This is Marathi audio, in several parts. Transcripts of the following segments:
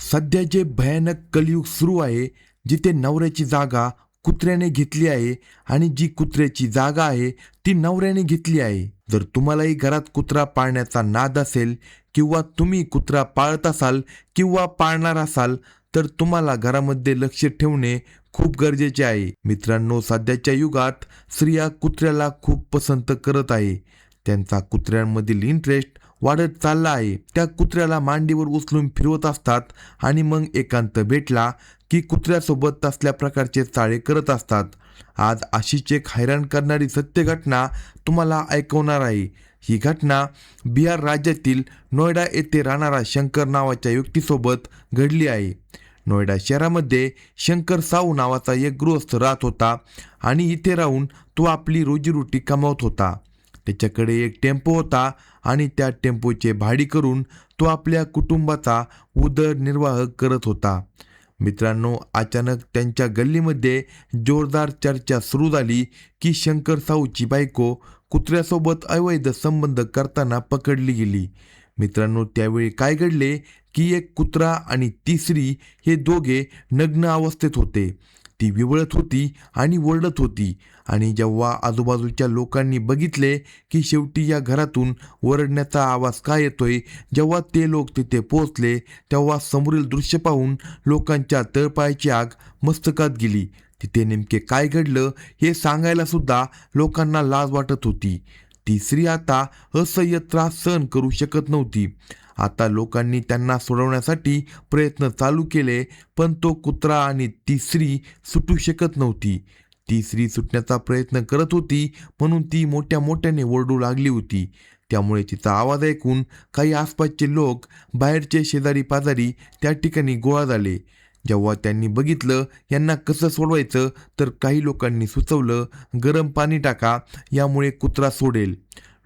सध्या जे भयानक कलियुग सुरू आहे, जिथे नवऱ्याची जागा कुत्र्याने घेतली आहे आणि जी कुत्र्याची जागा आहे ती नवऱ्याने घेतली आहे. जर तुम्हालाही घरात कुत्रा पाळण्याचा नाद असेल किंवा तुम्ही कुत्रा पाळत असाल किंवा पाळणार असाल तर तुम्हाला घरामध्ये लक्ष ठेवणे खूप गरजेचे आहे. मित्रांनो, सध्याच्या युगात स्त्रिया कुत्र्याला खूप पसंत करत आहे. त्यांचा कुत्र्यांमधील इंटरेस्ट वाढत चालला आहे. त्या कुत्र्याला मांडीवर उचलून फिरवत असतात आणि मग एकांत भेटला की कुत्र्यासोबत तसल्या प्रकारचे चाळे करत असतात. आज अशीच एक हैराण करणारी सत्य घटना तुम्हाला ऐकवणार आहे. ही घटना बिहार राज्यातील नोएडा येथे राहणारा शंकर नावाच्या व्यक्तीसोबत घडली आहे. नोएडा शहरामध्ये शंकर साहू नावाचा एक गृहस्थ राहत होता आणि इथे राहून तो आपली रोजीरोटी कमावत होता. त्याच्याकडे एक टेम्पो होता आणि त्या टेम्पोचे भाडी करून तो आपल्या कुटुंबाचा उदरनिर्वाह करत होता. मित्रांनो, अचानक त्यांच्या गल्लीमध्ये जोरदार चर्चा सुरू झाली की शंकर साहूची बायको कुत्र्यासोबत अवैध संबंध करताना पकडली गेली. मित्रांनो, त्यावेळी काय घडले की एक कुत्रा आणि ती स्त्री हे दोघे नग्न अवस्थेत होते. ती विवळत होती आणि ओरडत होती आणि जेव्हा आजूबाजूच्या लोकांनी बघितले की शेवटी या घरातून ओरडण्याचा आवाज का येतोय, जेव्हा ते लोक तिथे पोहोचले तेव्हा समोरील दृश्य पाहून लोकांच्या तळपायाची आग मस्तकात गेली. तिथे नेमके काय घडलं हे सांगायला सुद्धा लोकांना लाज वाटत होती. ती स्त्री आता असह्य त्रास सहन करू शकत नव्हती. आता लोकांनी त्यांना सोडवण्यासाठी प्रयत्न चालू केले, पण तो कुत्रा आणि ती स्त्री सुटू शकत नव्हती. ती स्त्री सुटण्याचा प्रयत्न करत होती म्हणून ती मोठ्या मोठ्याने ओरडू लागली होती. त्यामुळे तिचा आवाज ऐकून काही आसपासचे लोक, बाहेरचे शेजारी पाजारी त्या ठिकाणी गोळा झाले. जेव्हा त्यांनी बघितलं यांना कसं सोडवायचं तर काही लोकांनी सुचवलं, गरम पाणी टाका, यामुळे कुत्रा सोडेल.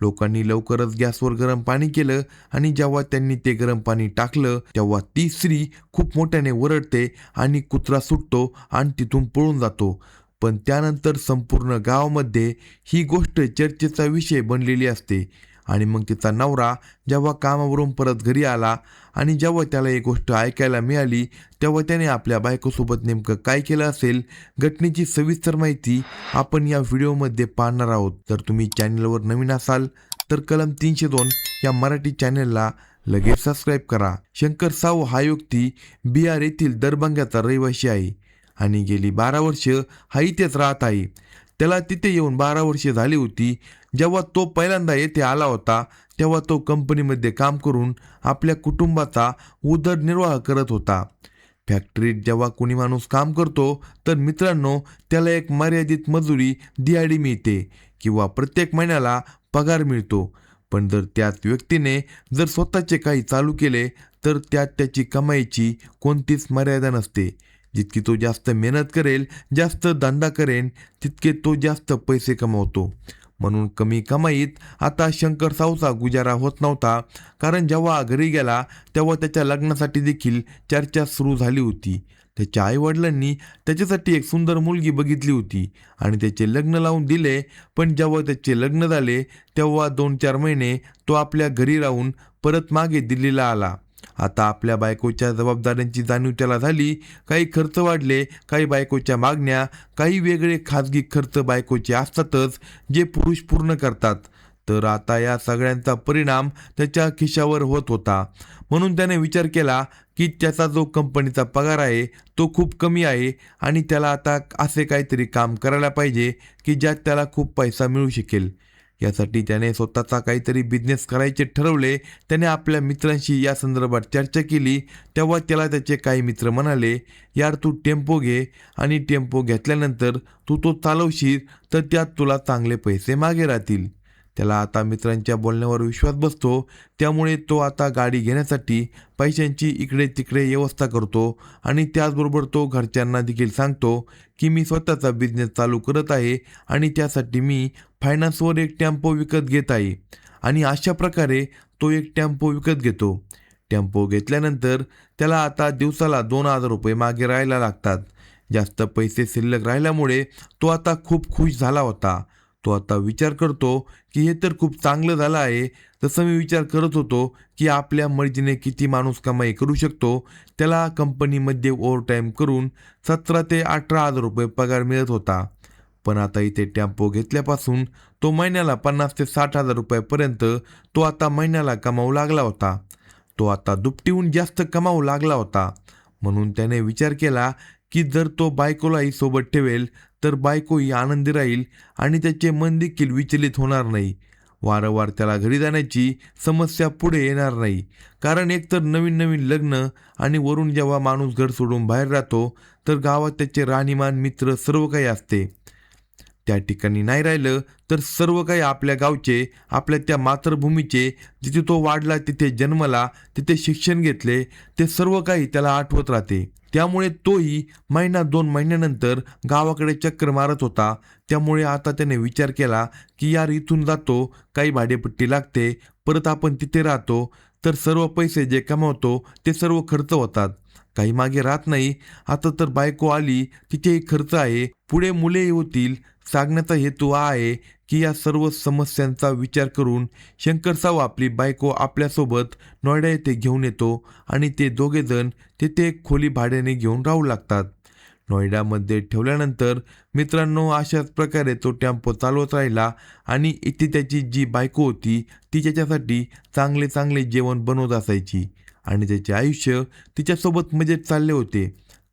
लोकांनी लवकरच गॅसवर गरम पाणी केलं आणि जेव्हा त्यांनी ते गरम पाणी टाकलं तेव्हा ती स्त्री खूप मोठ्याने ओरडते आणि कुत्रा सुटतो आणि तिथून पळून जातो. पण त्यानंतर संपूर्ण गावामध्ये ही गोष्ट चर्चेचा विषय बनलेली असते. आणि मग तिचा नवरा जेव्हा कामावरून परत घरी आला आणि जेव्हा त्याला एक गोष्ट ऐकायला मिळाली तेव्हा त्याने आपल्या बायकोसोबत नेमकं काय केलं असेल, घटनेची सविस्तर माहिती आपण या व्हिडिओमध्ये पाहणार आहोत. जर तुम्ही चॅनलवर नवीन असाल तर कलम 302 या मराठी चॅनलला लगेच सबस्क्राईब करा. शंकर साहू हा व्यक्ती बिहार येथील दरभंगाचा रहिवासी आहे आणि गेली 12 वर्ष हा इथेच राहत आहे. त्याला तिथे येऊन 12 वर्षे झाली होती. जेव्हा तो पहिल्यांदा येथे आला होता तेव्हा तो कंपनीमध्ये काम करून आपल्या कुटुंबाचा उदरनिर्वाह करत होता. फॅक्टरीत जेव्हा कोणी माणूस काम करतो तर मित्रांनो, त्याला एक मर्यादित मजुरी दिहाडी मिळते किंवा प्रत्येक महिन्याला पगार मिळतो. पण जर त्याच व्यक्तीने जर स्वतःचे काही चालू केले तर त्यात त्याची कमाईची कोणतीच मर्यादा नसते. जितकी तो जास्त मेहनत करेल, जास्त धंदा करेन, तितके तो जास्त पैसे कमावतो. म्हणून कमी कमाईत आता शंकर साहूचा गुजारा होत नव्हता. कारण जेव्हा घरी गेला तेव्हा त्याच्या लग्नासाठी देखील चर्चा सुरू झाली होती. त्याच्या आईवडिलांनी त्याच्यासाठी एक सुंदर मुलगी बघितली होती आणि त्याचे लग्न लावून दिले. पण जेव्हा त्याचे लग्न झाले तेव्हा 2-4 महिने तो आपल्या घरी राहून परत मागे दिल्लीला आला. आता आपल्या बायकोच्या जबाबदाऱ्यांची जाणीव त्याला झाली. काही खर्च वाढले, काही बायकोच्या मागण्या, काही वेगळे खाजगी खर्च बायकोचे असतातच जे पुरुष पूर्ण करतात. तर आता या सगळ्यांचा परिणाम त्याच्या खिशावर होत होता. म्हणून त्याने विचार केला की त्याचा जो कंपनीचा पगार आहे तो खूप कमी आहे आणि त्याला आता असे काहीतरी काम करायला पाहिजे की ज्यात त्याला खूप पैसा मिळू शकेल. यासाठी त्याने स्वतःचा काहीतरी बिझनेस करायचे ठरवले. त्याने आपल्या मित्रांशी या संदर्भात चर्चा केली. तेव्हा त्याला त्याचे काही मित्र म्हणाले, यार तू टेम्पो घे आणि टेम्पो घेतल्यानंतर तू तो चालवशील तर त्यात तुला चांगले पैसे मागे राहतील. त्याला आता मित्रांच्या बोलण्यावर विश्वास बसतो. त्यामुळे तो आता गाडी घेण्यासाठी पैशांची इकडे तिकडे व्यवस्था करतो आणि त्याचबरोबर तो घरच्यांना देखील सांगतो की मी स्वतःचा बिझनेस चालू करत आहे आणि त्यासाठी मी फायनान्सवर एक टेम्पो विकत घेत आहे. आणि अशा प्रकारे तो एक टेम्पो विकत घेतो. टेम्पो घेतल्यानंतर त्याला आता दिवसाला 2,000 रुपये मागे राहायला लागतात. जास्त पैसे शिल्लक राहिल्यामुळे तो आता खूप खुश झाला होता. तो आता विचार करतो की हे तर खूप चांगलं झालं आहे. जसं मी विचार करत होतो की आपल्या मर्जीने किती माणूस कमाई करू शकतो. त्याला कंपनीमध्ये ओव्हरटाईम करून 17 ते 18 हजार रुपये पगार मिळत होता. पण आता इथे टेम्पो घेतल्यापासून तो महिन्याला 50 ते 60 हजार रुपयापर्यंत तो आता महिन्याला कमावू लागला होता. तो आता दुपटीहून जास्त कमावू लागला होता. म्हणून त्याने विचार केला की जर तो बायकोलाही सोबत ठेवेल तर बायकोही आनंदी राहील आणि त्याचे मन देखील विचलित होणार नाही. वारंवार त्याला घरी जाण्याची समस्या पुढे येणार नाही. कारण एकतर नवीन नवीन लग्न आणि वरून जेव्हा माणूस घर सोडून बाहेर राहतो तर गावात त्याचे राहणीमान, मित्र सर्व काही असते. त्या ठिकाणी नाही राहिलं तर सर्व काही आपल्या गावचे, आपल्या त्या मातृभूमीचे, जिथे तो वाढला, तिथे जन्मला, तिथे शिक्षण घेतले, ते सर्व काही त्याला आठवत राहते. त्यामुळे तोही महिना 2 महिन्यानंतर गावाकडे चक्कर मारत होता. त्यामुळे आता त्याने विचार केला की यार इथून जातो, काही भाडेपट्टी लागते, परत आपण तिथे राहतो, तर सर्व पैसे जे कमावतो ते सर्व खर्च होतात. काही मागे राहत नाही. आता तर बायको आली, तिथेही खर्च आहे, पुढे मुलेही होतील. सांगण्याचा हेतू हा आहे की या सर्व समस्यांचा विचार करून शंकरसाव आपली बायको आपल्यासोबत नोएडा येथे घेऊन येतो आणि ते दोघेजण तिथे एक खोली भाड्याने घेऊन राहू लागतात. नोएडामध्ये ठेवल्यानंतर मित्रांनो अशाच प्रकारे तो टेम्पो चालवत राहिला आणि इथे त्याची जी बायको होती ती त्याच्यासाठी चांगले चांगले जेवण बनवत असायची आणि त्याचे आयुष्य तिच्यासोबत मजेत चालले होते.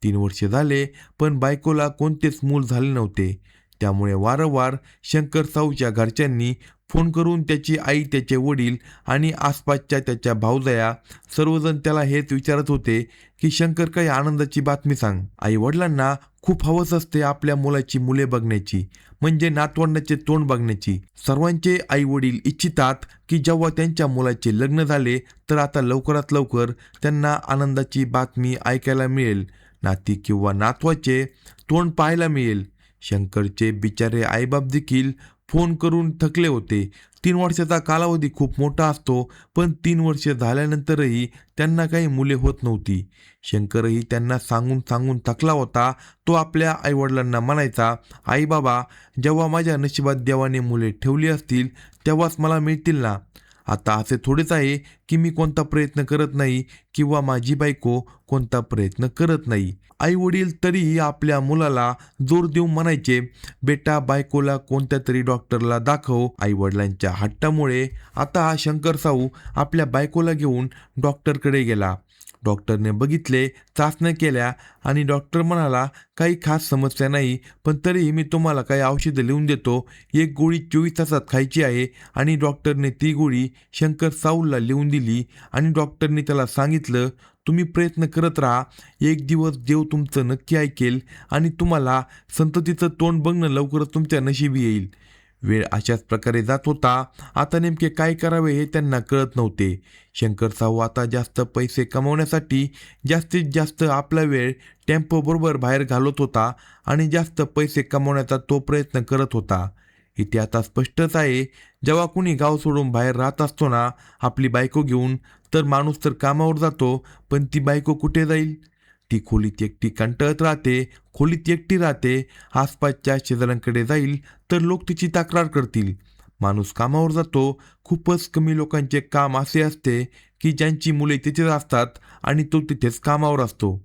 3 वर्षे झाले पण बायकोला कोणतेच मूल झाले नव्हते. त्यामुळे वारंवार शंकर साऊच्या घरच्यांनी फोन करून त्याची आई, त्याचे वडील आणि आसपासच्या त्याच्या भावजया सर्वजण त्याला हेच विचारत होते की शंकर, काही आनंदाची बातमी सांग. आई वडिलांना खूप हवस असते आपल्या मुलाची मुले बघण्याची, म्हणजे नातवंडाचे तोंड बघण्याची. सर्वांचे आई वडील इच्छितात की जेव्हा त्यांच्या मुलाचे लग्न झाले तर आता लवकरात लवकर त्यांना आनंदाची बातमी ऐकायला मिळेल, नाती किंवा नातवाचे तोंड पाहायला मिळेल. शंकरचे बिचारे आईबाप देखील फोन करून थकले होते. 3 वर्षाचा कालावधी खूप मोठा असतो, पण 3 वर्ष झाल्यानंतरही त्यांना काही मुले होत नव्हती. शंकरही त्यांना सांगून सांगून थकला होता. तो आपल्या आईवडिलांना म्हणायचा, आई बाबा, जेव्हा माझ्या नशिबात देवाने मुले ठेवली असतील तेव्हाच मला मिळतील ना. आता असे थोडेच आहे की मी कोणता प्रयत्न करत नाही किंवा माझी बायको कोणता प्रयत्न करत नाही. आई वडील तरीही आपल्या मुलाला जोर देऊन म्हणायचे, बेटा बायकोला कोणत्या तरी डॉक्टरला दाखव. आई वडिलांच्या हट्टामुळे आता हा शंकर साऊ आपल्या बायकोला घेऊन डॉक्टरकडे गेला. डॉक्टरने बघितले, चाचण्या केल्या आणि डॉक्टर म्हणाला, काही खास समस्या नाही, पण तरीही मी तुम्हाला काही औषधं लिहून देतो. एक गोळी 24 तासात खायची आहे. आणि डॉक्टरने ती गोळी शंकर साऊला लिहून दिली आणि डॉक्टरने त्याला सांगितलं, तुम्ही प्रयत्न करत राहा, एक दिवस देव तुमचं नक्की ऐकेल आणि तुम्हाला संततीचं तोंड बघणं लवकरच तुमच्या नशिबी येईल. वेळ अशाच प्रकारे जात होता. आता नेमके काय करावे हे त्यांना कळत नव्हते. शंकर साऊ आता जास्त पैसे कमवण्यासाठी जास्तीत जास्त आपला वेळ टेम्पोबरोबर बाहेर घालवत होता आणि जास्त पैसे कमवण्याचा तो प्रयत्न करत होता. इथे आता स्पष्टच आहे, जेव्हा कुणी गाव सोडून बाहेर राहत असतो ना आपली बायको घेऊन, तर माणूस तर कामावर जातो, पण ती बायको कुठे जाईल? ती खोलीत एकटी कंटाळत राहते, खोलीत एकटी राहते. आसपासच्या शेजाऱ्यांकडे जाईल तर लोक तिची तक्रार करतील. माणूस कामावर जातो, खूपच कमी लोकांचे काम असे असते की ज्यांची मुले तिथेच असतात आणि तो तिथेच कामावर असतो.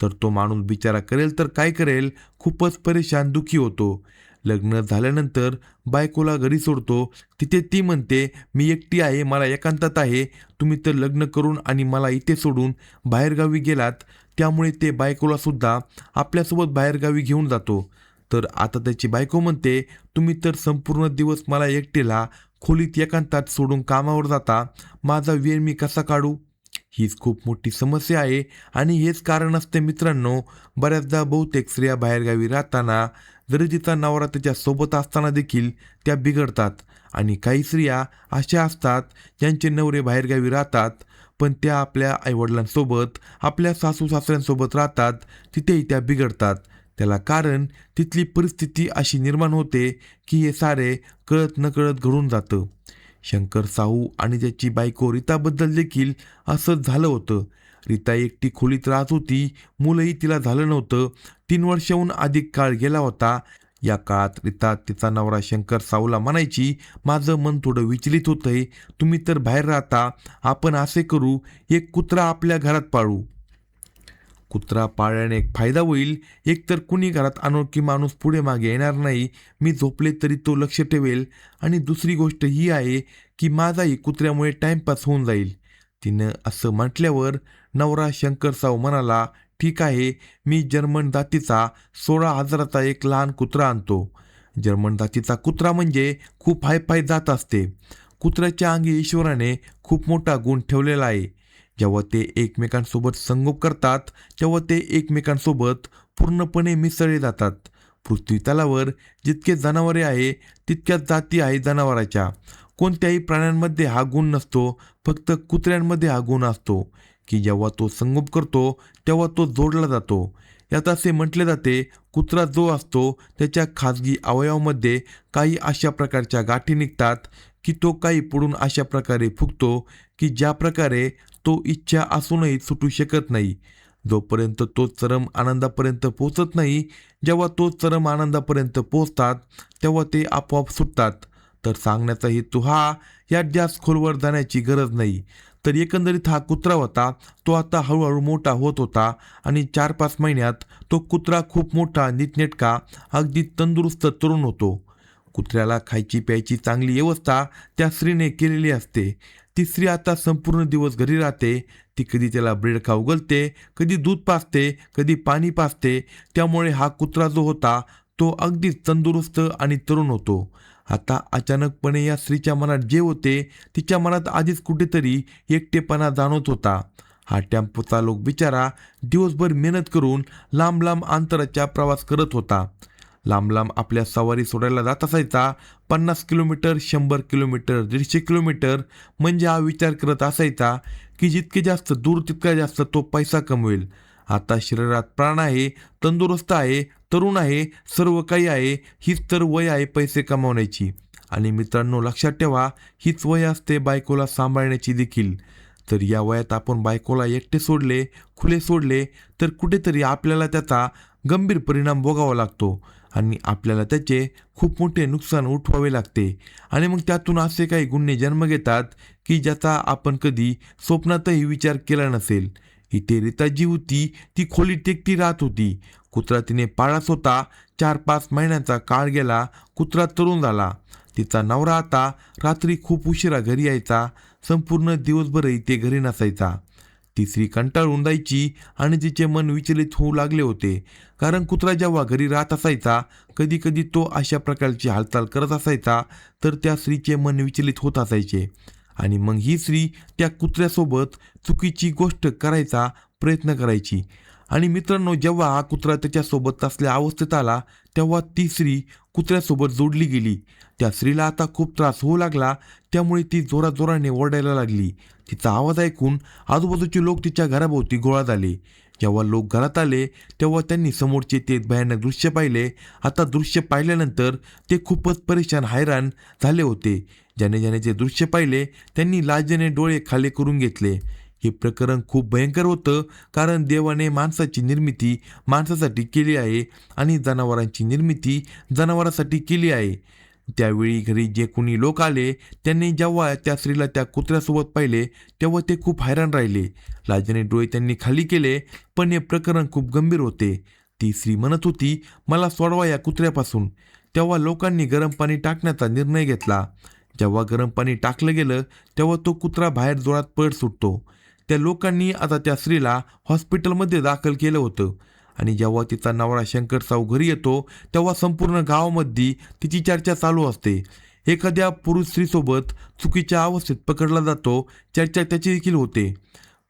तर तो माणूस बिचारा करेल तर काय करेल, खूपच परेशान, दुःखी होतो. लग्न झाल्यानंतर बायकोला घरी सोडतो, तिथे ती म्हणते, मी एकटी आहे, मला एकांतात आहे, तुम्ही तर लग्न करून आणि मला इथे सोडून बाहेरगावी गेलात. त्यामुळे ते बायकोला सुद्धा आपल्यासोबत बाहेरगावी घेऊन जातो. तर आता त्याची बायको म्हणते, तुम्ही तर संपूर्ण दिवस मला एकटेला खोलीत एकांतात सोडून कामावर जाता, माझा वेळ मी कसा काढू? हीच खूप मोठी समस्या आहे आणि हेच कारण असते मित्रांनो, बऱ्याचदा बहुतेक स्त्रिया बाहेरगावी राहताना जरी तिचा नवरा त्याच्या सोबत असताना देखील त्या बिघडतात. आणि काही स्त्रिया अशा असतात ज्यांचे नवरे बाहेरगावी राहतात, पण त्या आपल्या आईवडिलांसोबत, आपल्या सासू सासऱ्यांसोबत राहतात, तिथेही त्या बिघडतात. त्याला कारण तिथली परिस्थिती अशी निर्माण होते की हे सारे कळत नकळत घडून जातं. शंकर साऊ आणि त्याची बायको रीताबद्दल देखील असंच झालं होतं. रीता एकटी खोलीत राहत होती, मुलंही तिला झालं नव्हतं. 3 वर्षाहून अधिक काळ गेला होता. या काळात रीता तिचा नवरा शंकर साऊला म्हणायची, माझं मन थोडं विचलित होतंय, तुम्ही तर बाहेर राहता, आपण असे करू, एक कुत्रा आपल्या घरात पाळू. कुत्रा पाळल्याने एक फायदा होईल, एकतर कुणी घरात अनोळखी माणूस पुढे मागे येणार नाही, मी झोपले तरी तो लक्ष ठेवेल, आणि दुसरी गोष्ट ही आहे की माझाही कुत्र्यामुळे टाइमपास होऊन जाईल. तिनं असं म्हटल्यावर नवरा शंकर साऊ म्हणाला, ठीक आहे, मी जर्मन जातीचा 16,000चा एक लहान कुत्रा आणतो. जर्मन जातीचा कुत्रा म्हणजे खूप हायफाय जात असते. कुत्र्याच्या अंगी ईश्वराने खूप मोठा गुण ठेवलेला आहे. जेव्हा ते एकमेकांसोबत संगोप करतात तेव्हा ते एकमेकांसोबत पूर्णपणे मिसळले जातात. पृथ्वी तलावर जितके जनावरे आहे तितक्याच जाती आहे जनावराच्या. कोणत्याही प्राण्यांमध्ये हा गुण नसतो, फक्त कुत्र्यांमध्ये हा गुण असतो की जेव्हा तो संगोप करतो तेव्हा तो जोडला जातो. यात असे म्हटले जाते, कुत्रा जो असतो त्याच्या खाजगी अवयवामध्ये काही अशा प्रकारच्या गाठी निघतात की तो काही पुढून अशा प्रकारे फुगतो की ज्या प्रकारे तो इच्छा असूनही सुटू शकत नाही. जोपर्यंत तो चरम आनंदापर्यंत पोहोचत नाही, जेव्हा तो चरम आनंदापर्यंत पोहोचतात तेव्हा ते आपोआप सुटतात. तर सांगण्याचा हेतू हा, यात जास्त खोलवर जाण्याची गरज नाही. तर एकंदरीत हा कुत्रा होता, तो आता हळूहळू मोठा होत होता आणि 4-5 महिन्यात तो कुत्रा खूप मोठा, नीटनेटका, अगदी तंदुरुस्त तरुण होतो. कुत्र्याला खायची प्यायची चांगली व्यवस्था त्या स्त्रीने केलेली असते. ती स्त्री आता संपूर्ण दिवस घरी राहते. ती कधी त्याला ब्रेड खाऊ घालते, कधी दूध पाजते, कधी पाणी पाजते. त्यामुळे हा कुत्रा जो होता तो अगदी तंदुरुस्त आणि तरुण होतो. आता अचानकपणे या स्त्रीच्या मनात जे होते, तिच्या मनात आधीच कुठेतरी एकटेपणा जाणवत होता. हा टेम्पो चालक बिचारा दिवसभर मेहनत करून लांब लांब अंतराचा प्रवास करत होता. लांब लांब आपल्या सवारी सोडायला जात असायचा. 50 किलोमीटर, 100 किलोमीटर, 150 किलोमीटर. म्हणजे हा विचार करत असायचा की जितके जास्त दूर तितका जास्त तो पैसा कमवेल. आता शरीरात प्राण आहे, तंदुरुस्त आहे, तरुण आहे, सर्व काही आहे. हीच तर वय आहे पैसे कमावण्याची. आणि मित्रांनो, लक्षात ठेवा, हीच वय असते बायकोला सांभाळण्याची देखील. तर या वयात आपण बायकोला एकटे सोडले, खुले सोडले तर कुठेतरी आपल्याला त्याचा गंभीर परिणाम भोगावा लागतो आणि आपल्याला त्याचे खूप मोठे नुकसान उठवावे लागते. आणि मग त्यातून असे काही गुन्हे जन्म घेतात की ज्याचा आपण कधी स्वप्नातही विचार केला नसेल. इथे रीता जी होती ती खोलीत एकटी राहत होती. कुत्रा तिने पाळलाच होता. 4-5 महिन्यांचा काळ गेला. कुत्रा तरुण झाला. तिचा नवरा आता रात्री खूप उशिरा घरी यायचा. संपूर्ण दिवसभरही ते घरी नसायचा. ती स्त्री कंटाळून जायची आणि तिचे मन विचलित होऊ लागले होते. कारण कुत्रा जेव्हा घरी राहत असायचा, कधी कधी तो अशा प्रकारची हालचाल करत असायचा, तर त्या स्त्रीचे मन विचलित होत असायचे. आणि मग ही स्त्री त्या कुत्र्यासोबत चुकीची गोष्ट करायचा प्रयत्न करायची. आणि मित्रांनो, जेव्हा हा कुत्रा त्याच्यासोबत असल्या अवस्थेत आला तेव्हा ती स्त्री कुत्र्यासोबत जोडली गेली. त्या स्त्रीला आता खूप त्रास होऊ लागला. त्यामुळे ती जोराजोराने ओरडायला लागली. तिचा आवाज ऐकून आजूबाजूचे लोक तिच्या घराभोवती गोळा झाले. जेव्हा लोक घरात आले तेव्हा त्यांनी समोरचे ते भयानक दृश्य पाहिले. आता दृश्य पाहिल्यानंतर ते खूपच परेशान, हैराण झाले होते. ज्याने ज्याने ते दृश्य पाहिले त्यांनी लाजेने डोळे खाली करून घेतले. हे प्रकरण खूप भयंकर होतं, कारण देवाने माणसाची निर्मिती माणसासाठी केली आहे आणि जनावरांची निर्मिती जनावरांसाठी केली आहे. त्यावेळी घरी जे कोणी लोक आले त्यांनी जेव्हा त्या स्त्रीला त्या कुत्र्यासोबत पाहिले तेव्हा ते खूप हैराण राहिले. लाजेने डोळे त्यांनी खाली केले. पण हे प्रकरण खूप गंभीर होते. ती स्त्री म्हणत होती, मला सोडवा या कुत्र्यापासून. तेव्हा लोकांनी गरम पाणी टाकण्याचा निर्णय घेतला. जेव्हा गरम पाणी टाकलं गेलं तेव्हा तो कुत्रा बाहेर जोरात पळ सुटतो. त्या लोकांनी आता त्या स्त्रीला हॉस्पिटलमध्ये दाखल केलं होतं. आणि जेव्हा तिचा नवरा शंकर साऊ घरी येतो तेव्हा संपूर्ण गावामध्ये तिची चर्चा चालू असते. एखाद्या पुरुष स्त्रीसोबत चुकीच्या अवस्थेत पकडला जातो, चर्चा त्याची देखील होते.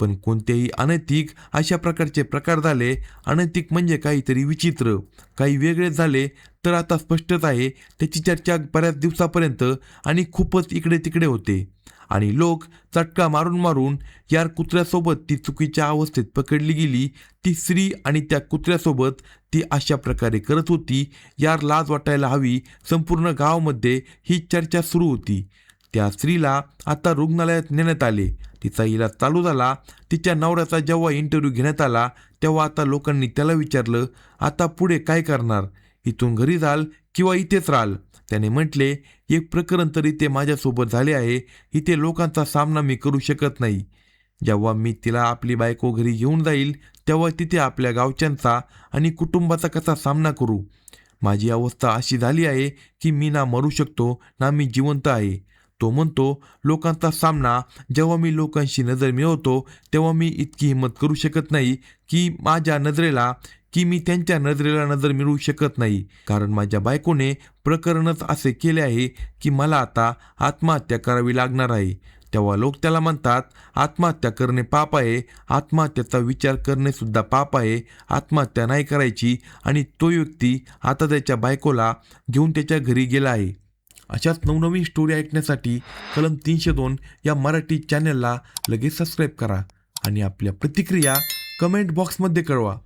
पण कोणतेही अनैतिक अशा प्रकारचे प्रकार झाले, अनैतिक म्हणजे काहीतरी विचित्र, काही वेगळे झाले, तर आता स्पष्टच आहे त्याची चर्चा बऱ्याच दिवसापर्यंत आणि खूपच इकडे तिकडे होते. आणि लोक चटका मारून मारून यार कुत्र्यासोबत ती चुकीच्या अवस्थेत पकडली गेली, ती स्त्री आणि त्या कुत्र्यासोबत ती अशा प्रकारे करत होती, यार लाज वाटायला हवी, संपूर्ण गावामध्ये ही चर्चा सुरू होती. त्या स्त्रीला आता रुग्णालयात नेण्यात आले. तिचा इलाज चालू झाला. तिच्या नवऱ्याचा जेव्हा इंटरव्ह्यू घेण्यात आला तेव्हा आता लोकांनी त्याला विचारलं, आता पुढे काय करणार, इथून घरी जाल किंवा इथेच राहाल. त्याने म्हटले, एक प्रकरण तर इथे माझ्यासोबत झाले आहे. इथे लोकांचा सामना मी करू शकत नाही. जेव्हा मी तिला आपली बायको घरी घेऊन जाईल तेव्हा तिथे आपल्या गावच्यांचा आणि कुटुंबाचा कसा सामना करू. माझी अवस्था अशी झाली आहे की मी ना मरू शकतो ना मी जिवंत आहे. तो म्हणतो, लोकांचा सामना जेव्हा मी लोकांशी नजर मिळवतो तेव्हा मी इतकी हिंमत करू शकत नाही की मी त्यांच्या नजरेला नजर मिळवू शकत नाही. कारण माझ्या बायकोने प्रकरणच असे केले आहे की मला आता आत्महत्या करावी लागणार आहे. तेव्हा लोक त्याला म्हणतात, आत्महत्या करणे पाप आहे, आत्महत्याचा विचार करणे सुद्धा पाप आहे, आत्महत्या नाही करायची. आणि तो व्यक्ती आता त्याच्या बायकोला घेऊन त्याच्या घरी गेला आहे. अशाच नवनवीन स्टोरी ऐकण्यासाठी कलम 302 या मराठी चॅनलला लगेच सबस्क्राईब करा आणि आपल्या प्रतिक्रिया कमेंट बॉक्समध्ये कळवा.